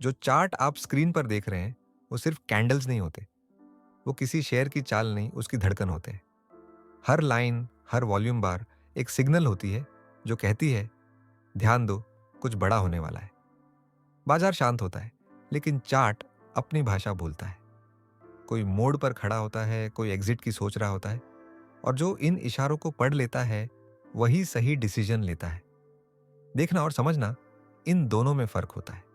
जो चार्ट आप स्क्रीन पर देख रहे हैं वो सिर्फ कैंडल्स नहीं होते, वो किसी शेयर की चाल नहीं, उसकी धड़कन होते हैं। हर लाइन, हर वॉल्यूम बार एक सिग्नल होती है जो कहती है ध्यान दो, कुछ बड़ा होने वाला है। बाजार शांत होता है, लेकिन चार्ट अपनी भाषा बोलता है। कोई मोड़ पर खड़ा होता है, कोई एग्जिट की सोच रहा होता है, और जो इन इशारों को पढ़ लेता है वही सही डिसीजन लेता है। देखना और समझना, इन दोनों में फर्क होता है।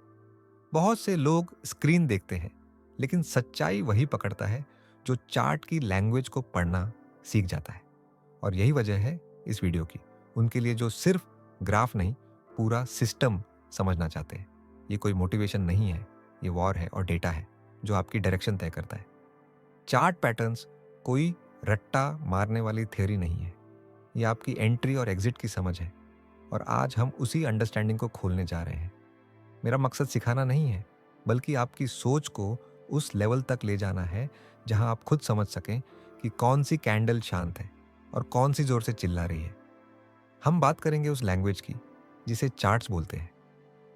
बहुत से लोग स्क्रीन देखते हैं, लेकिन सच्चाई वही पकड़ता है जो चार्ट की लैंग्वेज को पढ़ना सीख जाता है। और यही वजह है इस वीडियो की, उनके लिए जो सिर्फ ग्राफ नहीं, पूरा सिस्टम समझना चाहते हैं। ये कोई मोटिवेशन नहीं है, ये वॉर है और डेटा है जो आपकी डायरेक्शन तय करता है। चार्ट पैटर्न्स कोई रट्टा मारने वाली थ्योरी नहीं है, ये आपकी एंट्री और एग्जिट की समझ है। और आज हम उसी अंडरस्टैंडिंग को खोलने जा रहे हैं। मेरा मकसद सिखाना नहीं है, बल्कि आपकी सोच को उस लेवल तक ले जाना है जहां आप खुद समझ सकें कि कौन सी कैंडल शांत है और कौन सी जोर से चिल्ला रही है। हम बात करेंगे उस लैंग्वेज की जिसे चार्ट्स बोलते हैं,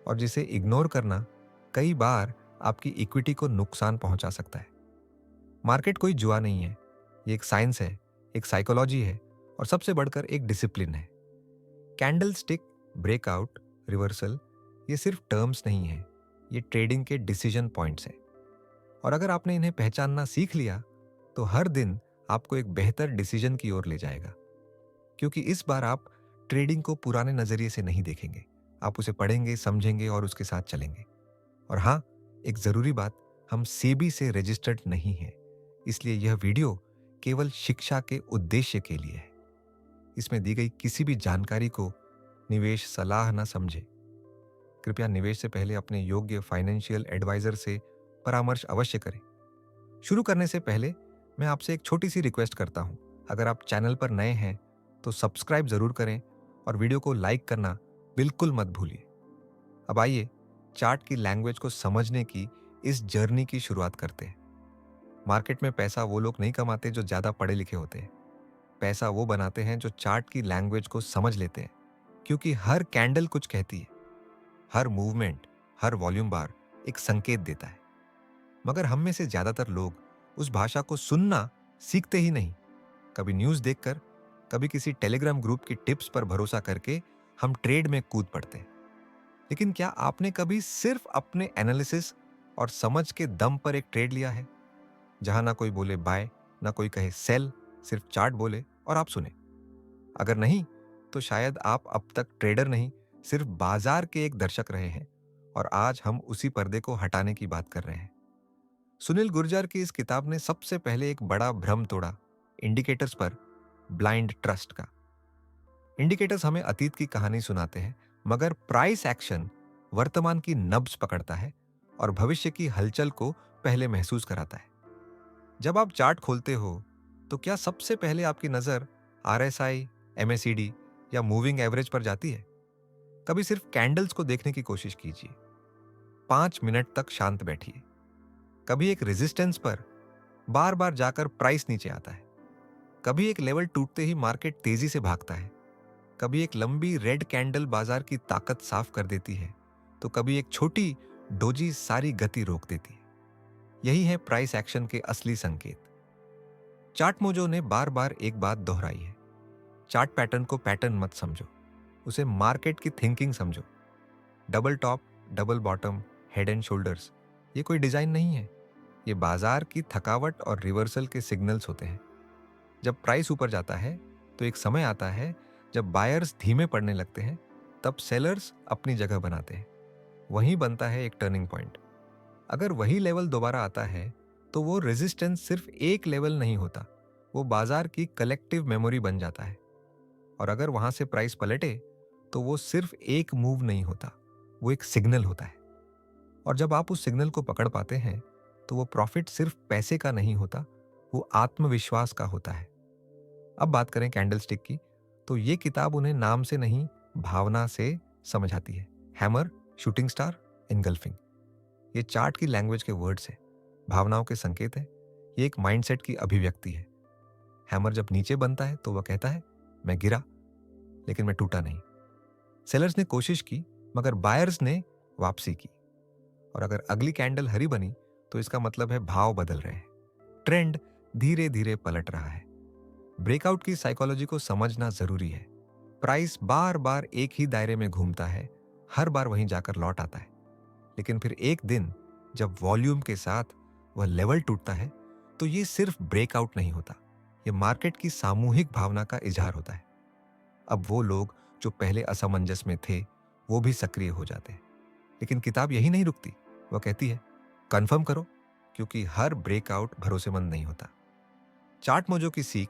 और जिसे इग्नोर करना कई बार आपकी इक्विटी को नुकसान पहुंचा सकता है। मार्केट कोई जुआ नहीं है, ये एक साइंस है, एक साइकोलॉजी है, और सबसे बढ़कर एक डिसिप्लिन है। कैंडल स्टिक, ब्रेकआउट, रिवर्सल, ये सिर्फ टर्म्स नहीं है, ये ट्रेडिंग के डिसीजन पॉइंट्स हैं। और अगर आपने इन्हें पहचानना सीख लिया तो हर दिन आपको एक बेहतर डिसीजन की ओर ले जाएगा। क्योंकि इस बार आप ट्रेडिंग को पुराने नजरिए से नहीं देखेंगे, आप उसे पढ़ेंगे, समझेंगे और उसके साथ चलेंगे। और हाँ, एक जरूरी बात, हम सेबी से रजिस्टर्ड नहीं है, इसलिए यह वीडियो केवल शिक्षा के उद्देश्य के लिए है। इसमें दी गई किसी भी जानकारी को निवेश सलाह न समझे। कृपया निवेश से पहले अपने योग्य फाइनेंशियल एडवाइजर से परामर्श अवश्य करें। शुरू करने से पहले मैं आपसे एक छोटी सी रिक्वेस्ट करता हूं। अगर आप चैनल पर नए हैं तो सब्सक्राइब जरूर करें और वीडियो को लाइक करना बिल्कुल मत भूलिए। अब आइए चार्ट की लैंग्वेज को समझने की इस जर्नी की शुरुआत करते हैं। मार्केट में पैसा वो लोग नहीं कमाते जो ज्यादा पढ़े लिखे होते हैं। पैसा वो बनाते हैं जो चार्ट की लैंग्वेज को समझ लेते हैं, क्योंकि हर कैंडल कुछ कहती है, हर मूवमेंट, हर वॉल्यूम बार एक संकेत देता है। मगर हम में से ज्यादातर लोग उस भाषा को सुनना सीखते ही नहीं। कभी न्यूज़ देखकर, कभी किसी टेलीग्राम ग्रुप की टिप्स पर भरोसा करके हम ट्रेड में कूद पड़ते हैं। लेकिन क्या आपने कभी सिर्फ अपने एनालिसिस और समझ के दम पर एक ट्रेड लिया है, जहां ना कोई बोले बाय, ना कोई कहे सेल, सिर्फ चार्ट बोले और आप सुने? अगर नहीं, तो शायद आप अब तक ट्रेडर नहीं, सिर्फ बाजार के एक दर्शक रहे हैं। और आज हम उसी पर्दे को हटाने की बात कर रहे हैं। सुनील गुर्जर की इस किताब ने सबसे पहले एक बड़ा भ्रम तोड़ा, इंडिकेटर्स पर ब्लाइंड ट्रस्ट का। इंडिकेटर्स हमें अतीत की कहानी सुनाते हैं, मगर प्राइस एक्शन वर्तमान की नब्ज पकड़ता है और भविष्य की हलचल को पहले महसूस कराता है। जब आप चार्ट खोलते हो तो क्या सबसे पहले आपकी नजर आरएसआई, एमएसीडी या मूविंग एवरेज पर जाती है? कभी सिर्फ कैंडल्स को देखने की कोशिश कीजिए। 5 मिनट तक शांत बैठिए। कभी एक रेजिस्टेंस पर बार बार जाकर प्राइस नीचे आता है। कभी एक लेवल टूटते ही मार्केट तेजी से भागता है। कभी एक लंबी रेड कैंडल बाजार की ताकत साफ कर देती है, तो कभी एक छोटी डोजी सारी गति रोक देती है। यही है प्राइस एक्शन के असली संकेत। चार्ट मोजो ने बार बार एक बात दोहराई है, चार्ट पैटर्न को पैटर्न मत समझो, उसे मार्केट की थिंकिंग समझो। Double top, double bottom, head and shoulders, ये कोई डिजाइन नहीं है, ये बाजार की थकावट और रिवर्सल के सिग्नल्स होते हैं। जब प्राइस ऊपर जाता है तो एक समय आता है जब बायर्स धीमे पड़ने लगते हैं, तब सेलर्स अपनी जगह बनाते हैं। वहीं बनता है एक टर्निंग पॉइंट। अगर वही लेवल दोबारा आता है तो वो रेजिस्टेंस सिर्फ एक लेवल नहीं होता, वो बाजार की कलेक्टिव मेमोरी बन जाता है। और अगर वहां से प्राइस पलटे तो वो सिर्फ एक मूव नहीं होता, वो एक सिग्नल होता है। और जब आप उस सिग्नल को पकड़ पाते हैं तो वो प्रॉफिट सिर्फ पैसे का नहीं होता, वो आत्मविश्वास का होता है। अब बात करें कैंडलस्टिक की, तो ये किताब उन्हें नाम से नहीं, भावना से समझाती है। हैमर, शूटिंग स्टार, इनगल्फिंग, ये चार्ट की लैंग्वेज के वर्ड्स हैं, भावनाओं के संकेत हैं। ये एक माइंडसेट की अभिव्यक्ति है। हैमर जब नीचे बनता है तो वह कहता है मैं गिरा, लेकिन मैं टूटा नहीं। सेलर्स ने कोशिश की, मगर बायर्स ने वापसी की। और अगर अगली कैंडल हरी बनी तो इसका मतलब है भाव बदल रहे हैं, ट्रेंड धीरे धीरे पलट रहा है। ब्रेकआउट की साइकोलॉजी को समझना जरूरी है। प्राइस बार बार एक ही दायरे में घूमता है, हर बार वहीं जाकर लौट आता है, लेकिन फिर एक दिन जब वॉल्यूम के साथ वह लेवल टूटता है तो ये सिर्फ ब्रेकआउट नहीं होता, ये मार्केट की सामूहिक भावना का इजहार होता है। अब वो लोग जो पहले असमंजस में थे वो भी सक्रिय हो जाते हैं। लेकिन किताब यही नहीं रुकती, वह कहती है कंफर्म करो, क्योंकि हर ब्रेकआउट भरोसेमंद नहीं होता। चार्ट मोजो की सीख,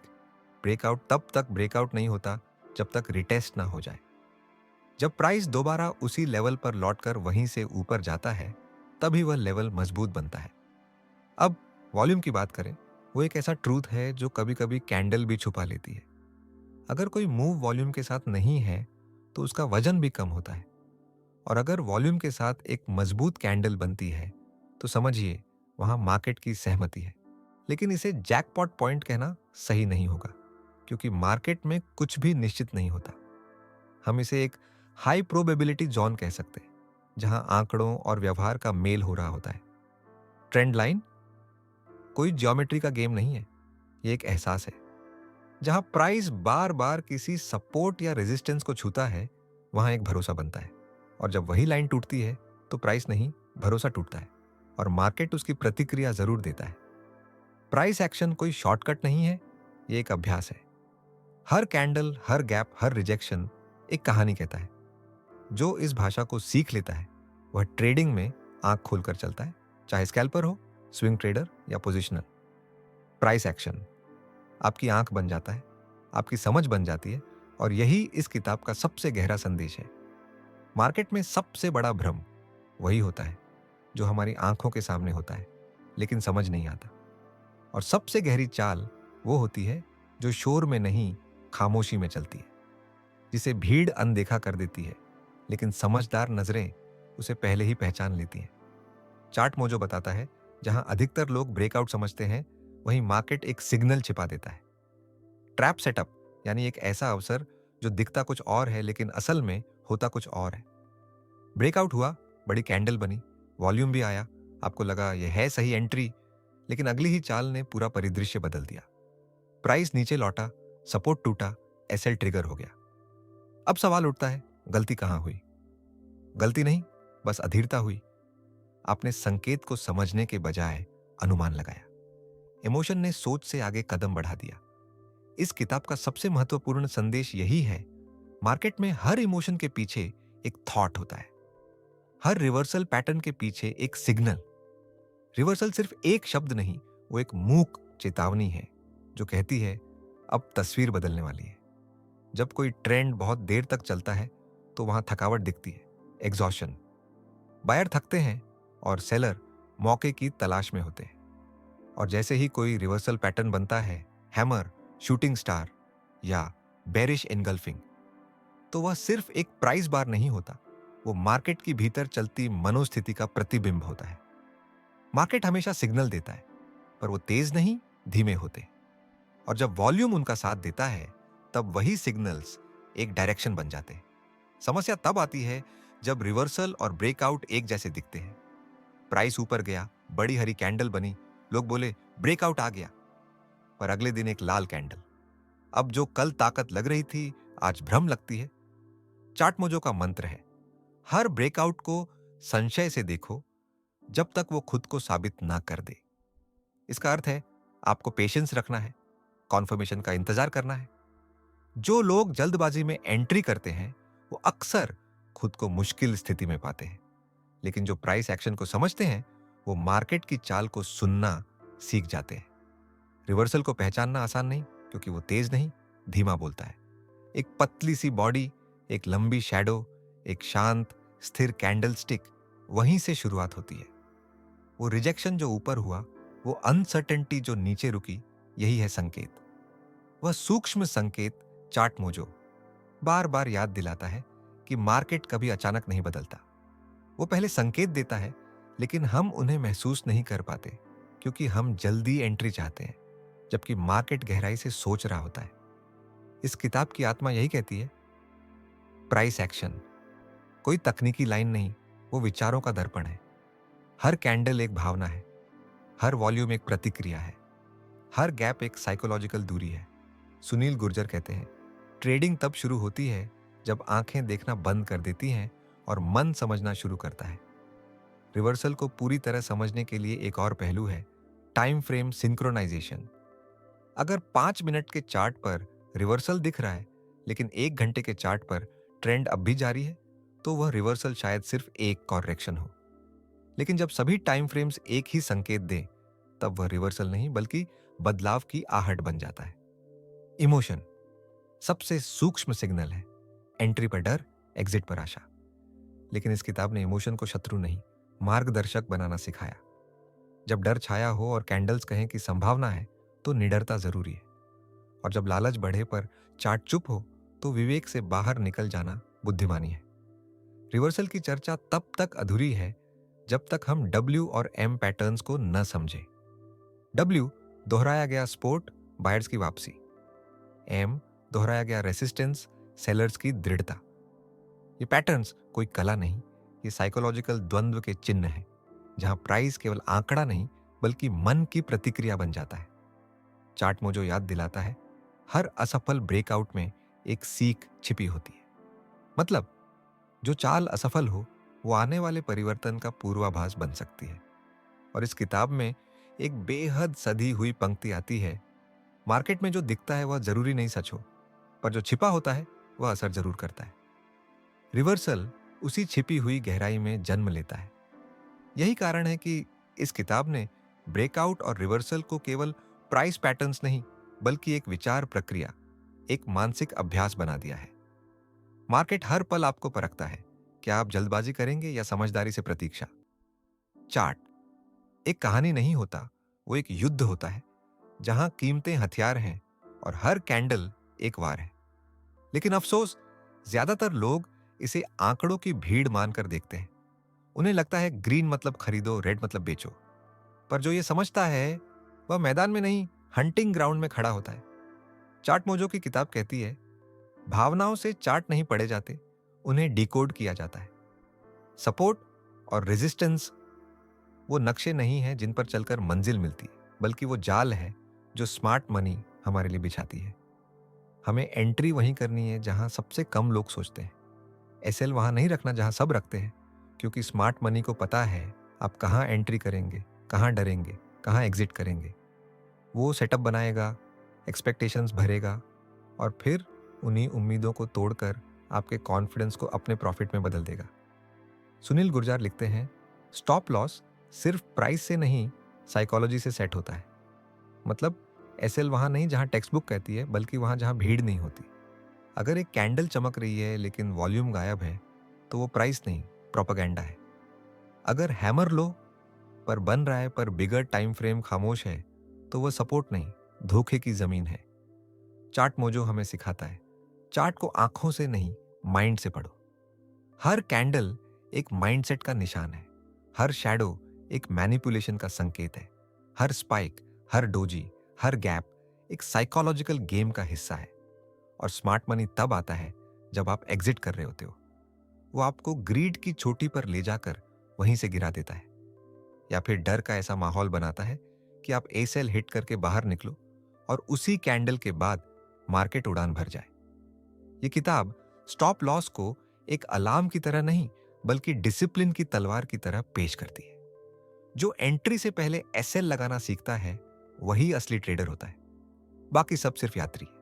ब्रेकआउट तब तक ब्रेकआउट नहीं होता जब तक रिटेस्ट ना हो जाए। जब प्राइस दोबारा उसी लेवल पर लौटकर वहीं से ऊपर जाता है तभी वह लेवल मजबूत बनता है। अब वॉल्यूम की बात करें, वो एक ऐसा ट्रूथ है जो कभी कभी कैंडल भी छुपा लेती है। अगर कोई मूव वॉल्यूम के साथ नहीं है तो उसका वजन भी कम होता है, और अगर वॉल्यूम के साथ एक मजबूत कैंडल बनती है तो समझिए वहां मार्केट की सहमति है। लेकिन इसे जैकपॉट पॉइंट कहना सही नहीं होगा, क्योंकि मार्केट में कुछ भी निश्चित नहीं होता। हम इसे एक हाई प्रोबेबिलिटी जोन कह सकते हैं, जहां आंकड़ों और व्यवहार का मेल हो रहा होता है। ट्रेंड लाइन कोई ज्योमेट्री का गेम नहीं है, ये एक एहसास है। जहां प्राइस बार बार किसी सपोर्ट या रेजिस्टेंस को छूता है वहां एक भरोसा बनता है, और जब वही लाइन टूटती है तो प्राइस नहीं, भरोसा टूटता है, और मार्केट उसकी प्रतिक्रिया जरूर देता है। प्राइस एक्शन कोई शॉर्टकट नहीं है, ये एक अभ्यास है। हर कैंडल, हर गैप, हर रिजेक्शन एक कहानी कहता है। जो इस भाषा को सीख लेता है वह ट्रेडिंग में आंख खोलकर चलता है, चाहे स्कैल्पर हो, स्विंग ट्रेडर या पोजिशनल। प्राइस एक्शन आपकी आंख बन जाता है, आपकी समझ बन जाती है, और यही इस किताब का सबसे गहरा संदेश है। मार्केट में सबसे बड़ा भ्रम वही होता है जो हमारी आंखों के सामने होता है लेकिन समझ नहीं आता, और सबसे गहरी चाल वो होती है जो शोर में नहीं, खामोशी में चलती है, जिसे भीड़ अनदेखा कर देती है लेकिन समझदार नजरें उसे पहले ही पहचान लेती हैं। चार्ट मोजो बताता है जहां अधिकतर लोग ब्रेकआउट समझते हैं वहीं मार्केट एक सिग्नल छिपा देता है। ट्रैप सेटअप यानी एक ऐसा अवसर जो दिखता कुछ और है लेकिन असल में होता कुछ और है। ब्रेकआउट हुआ, बड़ी कैंडल बनी, वॉल्यूम भी आया, आपको लगा यह है सही एंट्री, लेकिन अगली ही चाल ने पूरा परिदृश्य बदल दिया। प्राइस नीचे लौटा, सपोर्ट टूटा, एसएल ट्रिगर हो गया। अब सवाल उठता है, गलती कहां हुई? गलती नहीं, बस अधीरता हुई। आपने संकेत को समझने के बजाय अनुमान लगाया। इमोशन ने सोच से आगे कदम बढ़ा दिया। इस किताब का सबसे महत्वपूर्ण संदेश यही है, मार्केट में हर इमोशन के पीछे एक थॉट होता है, हर रिवर्सल पैटर्न के पीछे एक सिग्नल। रिवर्सल सिर्फ एक शब्द नहीं, वो एक मूक चेतावनी है जो कहती है अब तस्वीर बदलने वाली है। जब कोई ट्रेंड बहुत देर तक चलता है तो वहां थकावट दिखती है, एग्जॉशन। बायर थकते हैं और सेलर मौके की तलाश में होते हैं। और जैसे ही कोई रिवर्सल पैटर्न बनता है, हैमर, शूटिंग स्टार या बेरिश एनगल्फिंग, तो वह सिर्फ एक प्राइस बार नहीं होता, वो मार्केट की भीतर चलती मनोस्थिति का प्रतिबिंब होता है। मार्केट हमेशा सिग्नल देता है, पर वो तेज नहीं, धीमे होते, और जब वॉल्यूम उनका साथ देता है तब वही सिग्नल्स एक डायरेक्शन बन जाते हैं। समस्या तब आती है जब रिवर्सल और ब्रेकआउट एक जैसे दिखते हैं। प्राइस ऊपर गया, बड़ी हरी कैंडल बनी, लोग बोले ब्रेकआउट आ गया, पर अगले दिन एक लाल कैंडल। अब जो कल ताकत लग रही थी आज भ्रम लगती है। चार्ट मोजो का मंत्र है, हर ब्रेकआउट को संशय से देखो जब तक वो खुद को साबित ना कर दे। इसका अर्थ है आपको पेशेंस रखना है, कॉन्फर्मेशन का इंतजार करना है। जो लोग जल्दबाजी में एंट्री करते हैं वो अक्सर खुद को मुश्किल स्थिति में पाते हैं, लेकिन जो प्राइस एक्शन को समझते हैं वो मार्केट की चाल को सुनना सीख जाते हैं। रिवर्सल को पहचानना आसान नहीं, क्योंकि वो तेज नहीं, धीमा बोलता है। एक पतली सी बॉडी, एक लंबी शैडो, एक शांत स्थिर कैंडल स्टिक, वहीं से शुरुआत होती है। वो रिजेक्शन जो ऊपर हुआ, वो अनसर्टेनिटी जो नीचे रुकी, यही है संकेत। वह सूक्ष्म संकेत चार्ट मोजो बार बार याद दिलाता है कि मार्केट कभी अचानक नहीं बदलता। वो पहले संकेत देता है, लेकिन हम उन्हें महसूस नहीं कर पाते क्योंकि हम जल्दी एंट्री चाहते हैं, जबकि मार्केट गहराई से सोच रहा होता है। इस किताब की आत्मा यही कहती है, प्राइस एक्शन कोई तकनीकी लाइन नहीं, वो विचारों का दर्पण है। हर कैंडल एक भावना है, हर वॉल्यूम एक प्रतिक्रिया है, हर गैप एक साइकोलॉजिकल दूरी है। सुनील गुर्जर कहते हैं, ट्रेडिंग तब शुरू होती है जब आंखें देखना बंद कर देती हैं और मन समझना शुरू करता है। रिवर्सल को पूरी तरह समझने के लिए एक और पहलू है, टाइम फ्रेम सिंक्रोनाइजेशन। अगर 5 मिनट के चार्ट पर रिवर्सल दिख रहा है लेकिन 1 घंटे के चार्ट पर ट्रेंड अब भी जारी है, तो वह रिवर्सल शायद सिर्फ एक कॉरेक्शन हो। लेकिन जब सभी टाइम फ्रेम्स एक ही संकेत दें, तब वह रिवर्सल नहीं बल्कि बदलाव की आहट बन जाता है। इमोशन सबसे सूक्ष्म सिग्नल है, एंट्री पर डर, एग्जिट पर आशा। लेकिन इस किताब ने इमोशन को शत्रु नहीं, मार्गदर्शक बनाना सिखाया। जब डर छाया हो और कैंडल्स कहें कि संभावना है, तो निडरता जरूरी है। और जब लालच बढ़े पर चार्ट चुप हो, तो विवेक से बाहर निकल जाना बुद्धिमानी है। रिवर्सल की चर्चा तब तक अधूरी है जब तक हम W और M पैटर्न्स को न समझें। W दोहराया गया सपोर्ट, बायर्स की वापसी। M दोहराया गया रेसिस्टेंस, सेलर्स की दृढ़ता। ये पैटर्न्स कोई कला नहीं, ये साइकोलॉजिकल द्वंद्व के चिन्ह हैं, जहां प्राइस केवल आंकड़ा नहीं बल्कि मन की प्रतिक्रिया बन जाता है। चार्ट मोजो याद दिलाता है, हर असफल ब्रेकआउट में एक सीख छिपी होती है। मतलब जो चाल असफल हो, वो आने वाले परिवर्तन का पूर्वाभास बन सकती है। और इस किताब में एक बेहद सधी हुई पंक्ति आती है, मार्केट में जो दिखता है वह जरूरी नहीं सच हो, पर जो छिपा होता है वह असर जरूर करता है। रिवर्सल उसी छिपी हुई गहराई में जन्म लेता है। यही कारण है कि इस किताब ने ब्रेकआउट और रिवर्सल को केवल प्राइस पैटर्न्स नहीं बल्कि एक विचार प्रक्रिया, एक मानसिक अभ्यास बना दिया है। मार्केट हर पल आपको परखता है, क्या आप जल्दबाजी करेंगे या समझदारी से प्रतीक्षा। चार्ट एक कहानी नहीं होता, वो एक युद्ध होता है, जहां कीमतें हथियार हैं और हर कैंडल एक वार है। लेकिन अफसोस, ज्यादातर लोग इसे आंकड़ों की भीड़ मानकर देखते हैं। उन्हें लगता है ग्रीन मतलब खरीदो, रेड मतलब बेचो। पर जो ये समझता है, वह मैदान में नहीं, हंटिंग ग्राउंड में खड़ा होता है। चार्ट मोजो की किताब कहती है, भावनाओं से चार्ट नहीं पढ़े जाते, उन्हें डिकोड किया जाता है। सपोर्ट और रेजिस्टेंस वो नक्शे नहीं हैं जिन पर चलकर मंजिल मिलती है, बल्कि वो जाल है जो स्मार्ट मनी हमारे लिए बिछाती है। हमें एंट्री वहीं करनी है जहां सबसे कम लोग सोचते हैं। एसएल वहां नहीं रखना जहां सब रखते हैं, क्योंकि स्मार्ट मनी को पता है आप कहां एंट्री करेंगे, कहां डरेंगे, कहां एग्जिट करेंगे। वो सेटअप बनाएगा, एक्सपेक्टेशंस भरेगा और फिर उन्हीं उम्मीदों को तोड़कर आपके कॉन्फिडेंस को अपने प्रॉफिट में बदल देगा। सुनील गुर्जार लिखते हैं, स्टॉप लॉस सिर्फ प्राइस से नहीं, साइकोलॉजी से सेट होता है। मतलब एसएल वहां नहीं जहां टेक्स्ट बुक कहती है, बल्कि वहां जहां भीड़ नहीं होती। अगर एक कैंडल चमक रही है लेकिन वॉल्यूम गायब है, तो वो प्राइस नहीं, प्रोपेगेंडा है। अगर हैमर लो पर बन रहा है पर बिगर टाइम फ्रेम खामोश है, तो वह सपोर्ट नहीं, धोखे की जमीन है। चार्ट मोजो हमें सिखाता है, चार्ट को आंखों से नहीं, माइंड से पढ़ो। हर कैंडल एक माइंडसेट का निशान है, हर शैडो एक मैनिपुलेशन का संकेत है, हर स्पाइक, हर डोजी, हर गैप एक साइकोलॉजिकल गेम का हिस्सा है। और स्मार्ट मनी तब आता है जब आप एग्जिट कर रहे होते हो। वो आपको ग्रीड की चोटी पर ले जाकर वहीं से गिरा देता है, या फिर डर का ऐसा माहौल बनाता है कि आप ए सेल हिट करके बाहर निकलो और उसी कैंडल के बाद मार्केट उड़ान भर जाए। ये किताब स्टॉप लॉस को एक अलार्म की तरह नहीं बल्कि डिसिप्लिन की तलवार की तरह पेश करती है। जो एंट्री से पहले एसएल लगाना सीखता है, वही असली ट्रेडर होता है, बाकी सब सिर्फ यात्री है।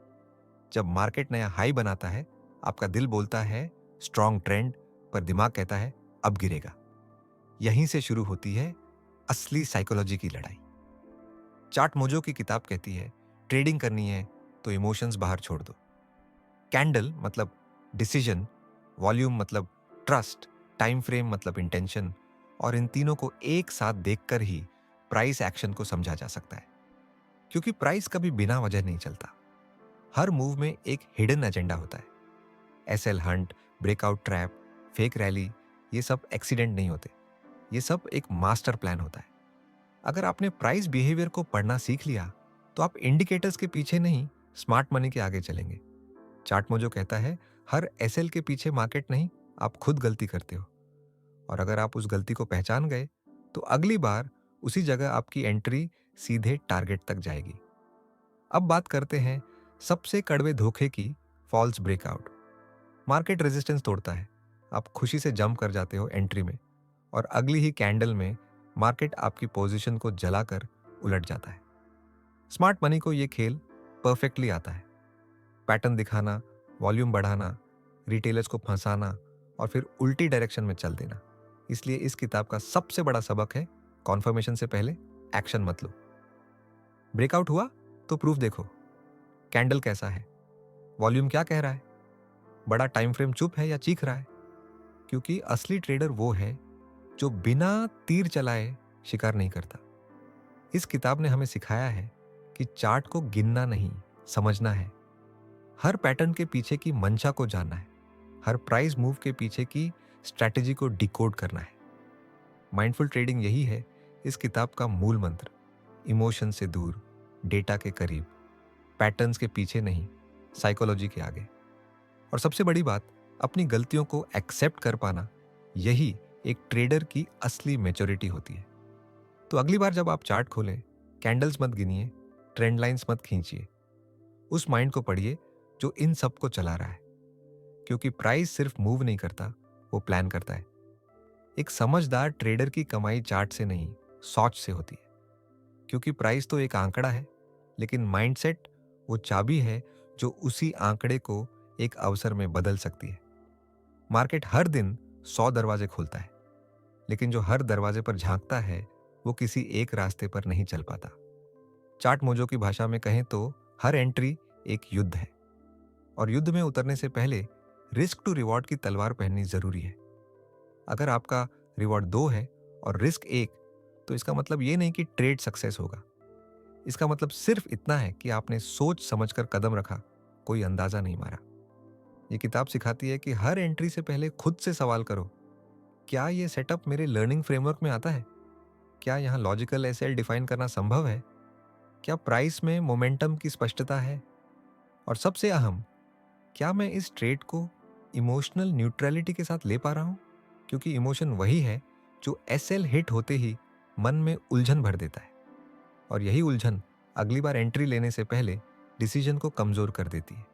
जब मार्केट नया हाई बनाता है, आपका दिल बोलता है स्ट्रॉन्ग ट्रेंड, पर दिमाग कहता है अब गिरेगा। यहीं से शुरू होती है असली साइकोलॉजी की लड़ाई। चार्ट मोजो की किताब कहती है, ट्रेडिंग करनी है तो इमोशंस बाहर छोड़ दो। कैंडल मतलब डिसीजन, वॉल्यूम मतलब ट्रस्ट, टाइम फ्रेम मतलब इंटेंशन, और इन तीनों को एक साथ देखकर ही प्राइस एक्शन को समझा जा सकता है। क्योंकि प्राइस कभी बिना वजह नहीं चलता। हर मूव में एक हिडन एजेंडा होता है। SL hunt, breakout trap, fake rally, ये सब एक्सीडेंट नहीं होते, ये सब एक मास्टर प्लान होता है। अगर आपने प्राइस बिहेवियर को पढ़ना सीख लिया, तो आप इंडिकेटर्स के पीछे नहीं, स्मार्ट मनी के आगे चलेंगे। चार्ट मोजो कहता है, हर एसएल के पीछे मार्केट नहीं, आप खुद गलती करते हो। और अगर आप उस गलती को पहचान गए, तो अगली बार उसी जगह आपकी एंट्री सीधे टारगेट तक जाएगी। अब बात करते हैं सबसे कड़वे धोखे की, फॉल्स ब्रेकआउट। मार्केट रेजिस्टेंस तोड़ता है, आप खुशी से जंप कर जाते हो एंट्री में, और अगली ही कैंडल में मार्केट आपकी पोजीशन को जलाकर उलट जाता है। स्मार्ट मनी को ये खेल परफेक्टली आता है। पैटर्न दिखाना, वॉल्यूम बढ़ाना, रिटेलर्स को फंसाना और फिर उल्टी डायरेक्शन में चल देना। इसलिए इस किताब का सबसे बड़ा सबक है, कॉन्फर्मेशन से पहले एक्शन मत लो। ब्रेकआउट हुआ तो प्रूफ देखो, कैंडल कैसा है, वॉल्यूम क्या कह रहा है, बड़ा टाइम फ्रेम चुप है या चीख रहा है। क्योंकि असली ट्रेडर वो है जो बिना तीर चलाए शिकार नहीं करता। इस किताब ने हमें सिखाया है कि चार्ट को गिनना नहीं, समझना है। हर पैटर्न के पीछे की मंशा को जानना है, हर प्राइस मूव के पीछे की स्ट्रैटेजी को डिकोड करना है। माइंडफुल ट्रेडिंग यही है इस किताब का मूल मंत्र। इमोशन से दूर, डेटा के करीब, पैटर्न्स के पीछे नहीं, साइकोलॉजी के आगे। और सबसे बड़ी बात, अपनी गलतियों को एक्सेप्ट कर पाना, यही एक ट्रेडर की असली मैच्योरिटी होती है। तो अगली बार जब आप चार्ट खोलें, कैंडल्स मत गिनिए, ट्रेंड लाइंस मत खींचिए, उस माइंड को पढ़िए जो इन सब को चला रहा है। क्योंकि प्राइस सिर्फ मूव नहीं करता, वो प्लान करता है। एक समझदार ट्रेडर की कमाई चार्ट से नहीं, सोच से होती है। क्योंकि प्राइस तो एक आंकड़ा है, लेकिन माइंडसेट वो चाबी है जो उसी आंकड़े को एक अवसर में बदल सकती है। मार्केट हर दिन 100 दरवाजे खोलता है, लेकिन जो हर दरवाजे पर झांकता है वो किसी एक रास्ते पर नहीं चल पाता। चार्ट मोजो की भाषा में कहें तो हर एंट्री एक युद्ध है, और युद्ध में उतरने से पहले रिस्क टू रिवॉर्ड की तलवार पहननी जरूरी है। अगर आपका रिवॉर्ड 2 है और रिस्क 1, तो इसका मतलब ये नहीं कि ट्रेड सक्सेस होगा। इसका मतलब सिर्फ इतना है कि आपने सोच समझकर कदम रखा, कोई अंदाजा नहीं मारा। ये किताब सिखाती है कि हर एंट्री से पहले खुद से सवाल करो, क्या ये सेटअप मेरे लर्निंग फ्रेमवर्क में आता है? क्या यहाँ लॉजिकल एसएल डिफाइन करना संभव है? क्या प्राइस में मोमेंटम की स्पष्टता है? और सबसे अहम, क्या मैं इस ट्रेड को इमोशनल न्यूट्रलिटी के साथ ले पा रहा हूँ? क्योंकि इमोशन वही है जो एसएल हिट होते ही मन में उलझन भर देता है, और यही उलझन अगली बार एंट्री लेने से पहले डिसीजन को कमजोर कर देती है।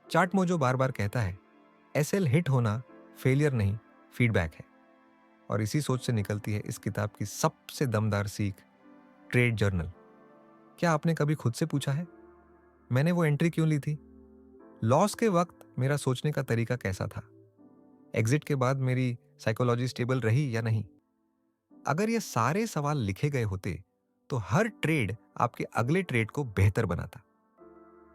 चार्ट मोजो बार बार कहता है, एसएल हिट होना फेलियर नहीं, फीडबैक है। और इसी सोच से निकलती है इस किताब की सबसे दमदार सीख, ट्रेड जर्नल। क्या आपने कभी खुद से पूछा है, मैंने वो एंट्री क्यों ली थी? लॉस के वक्त मेरा सोचने का तरीका कैसा था? एग्जिट के बाद मेरी साइकोलॉजी स्टेबल रही या नहीं? अगर ये सारे सवाल लिखे गए होते तो हर ट्रेड आपके अगले ट्रेड को बेहतर बनाता।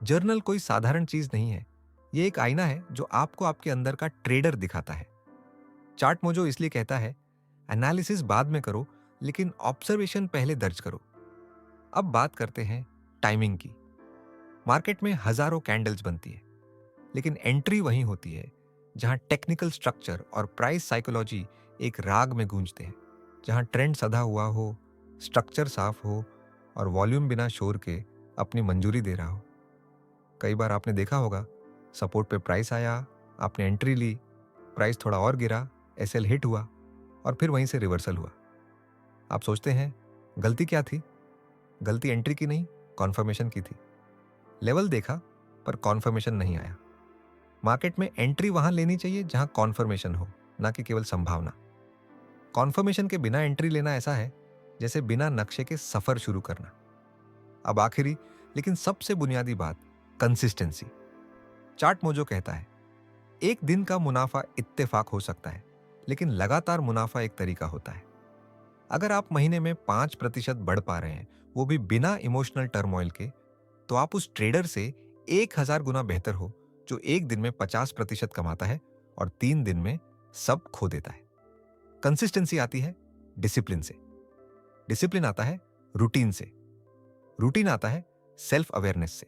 जर्नल कोई साधारण चीज नहीं है, ये एक आईना है जो आपको आपके अंदर का ट्रेडर दिखाता है। चार्ट मोजो इसलिए कहता है, एनालिसिस बाद में करो, लेकिन ऑब्जर्वेशन पहले दर्ज करो। अब बात करते हैं टाइमिंग की। मार्केट में हजारों कैंडल्स बनती है, लेकिन एंट्री वहीं होती है जहां टेक्निकल स्ट्रक्चर और प्राइस साइकोलॉजी एक राग में गूंजते हैं, जहां ट्रेंड सधा हुआ हो, स्ट्रक्चर साफ हो और वॉल्यूम बिना शोर के अपनी मंजूरी दे रहा हो। कई बार आपने देखा होगा, सपोर्ट पे प्राइस आया, आपने एंट्री ली, प्राइस थोड़ा और गिरा, एसएल हिट हुआ और फिर वहीं से रिवर्सल हुआ। आप सोचते हैं गलती क्या थी? गलती एंट्री की नहीं, कॉन्फर्मेशन की थी। लेवल देखा पर कॉन्फर्मेशन नहीं आया। मार्केट में एंट्री वहां लेनी चाहिए जहां कॉन्फर्मेशन हो, ना कि केवल संभावना। कॉन्फर्मेशन के बिना एंट्री लेना ऐसा है जैसे बिना नक्शे के सफर शुरू करना। अब आखिरी लेकिन सबसे बुनियादी बात, कंसिस्टेंसी। चार्ट मोजो कहता है, एक दिन का मुनाफा इत्तेफाक हो सकता है, लेकिन लगातार मुनाफा एक तरीका होता है। अगर आप महीने में 5% बढ़ पा रहे हैं, वो भी बिना इमोशनल टर्मोइल के, तो आप उस ट्रेडर से 1000 गुना बेहतर हो जो एक दिन में 50% कमाता है और 3 दिन में सब खो देता है। कंसिस्टेंसी आती है डिसिप्लिन से, डिसिप्लिन आता है रूटीन से, रूटीन आता है सेल्फ अवेयरनेस से।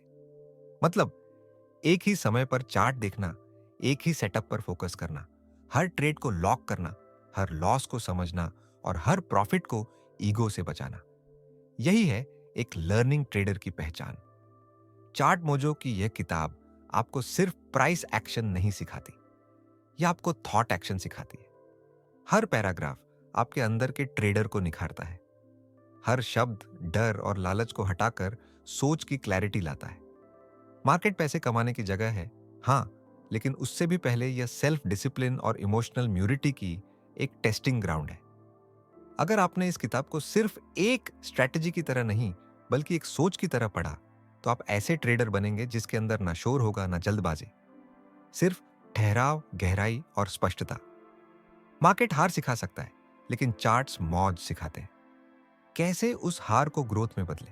मतलब एक ही समय पर चार्ट देखना, एक ही सेटअप पर फोकस करना, हर ट्रेड को लॉक करना, हर लॉस को समझना और हर प्रॉफिट को ईगो से बचाना। यही है एक लर्निंग ट्रेडर की पहचान। चार्ट मोजो की यह किताब आपको सिर्फ प्राइस एक्शन नहीं सिखाती, यह आपको थॉट एक्शन सिखाती है। हर पैराग्राफ, आपके अंदर के ट्रेडर को निखारता है। हर शब्द डर और लालच को हटाकर सोच की क्लैरिटी लाता है। मार्केट पैसे कमाने की जगह है, हाँ, लेकिन उससे भी पहले यह सेल्फ डिसिप्लिन और इमोशनल म्यूरिटी की एक टेस्टिंग ग्राउंड है। अगर आपने इस किताब को सिर्फ एक स्ट्रैटेजी की तरह नहीं, बल्कि एक सोच की तरह पढ़ा, तो आप ऐसे ट्रेडर बनेंगे जिसके अंदर ना शोर होगा ना जल्दबाजी, सिर्फ ठहराव, गहराई और स्पष्टता। मार्केट हार सिखा सकता है, लेकिन चार्ट्स मौज सिखाते हैं। कैसे उस हार को ग्रोथ में बदले,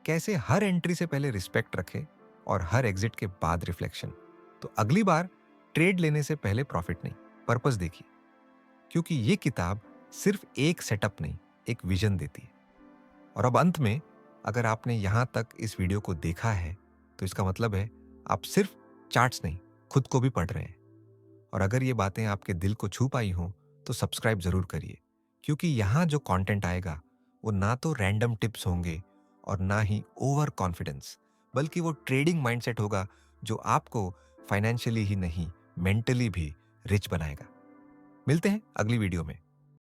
कैसे हर एंट्री से पहले रिस्पेक्ट रखे और हर एग्जिट के बाद रिफ्लेक्शन। तो अगली बार ट्रेड लेने से पहले प्रॉफिट नहीं, पर्पस देखिए, क्योंकि ये किताब सिर्फ एक सेटअप नहीं, एक विजन देती है। और अब अंत में, अगर आपने यहां तक इस वीडियो को देखा है, तो इसका मतलब है आप सिर्फ चार्ट्स नहीं, खुद को भी पढ़ रहे हैं। और अगर ये बातें आपके दिल को छू पाई हों, तो सब्सक्राइब जरूर करिए, क्योंकि यहाँ जो कंटेंट आएगा वो ना तो रैंडम टिप्स होंगे और ना ही ओवर कॉन्फिडेंस, बल्कि वो ट्रेडिंग माइंडसेट होगा जो आपको फाइनेंशियली ही नहीं, मेंटली भी रिच बनाएगा। मिलते हैं अगली वीडियो में।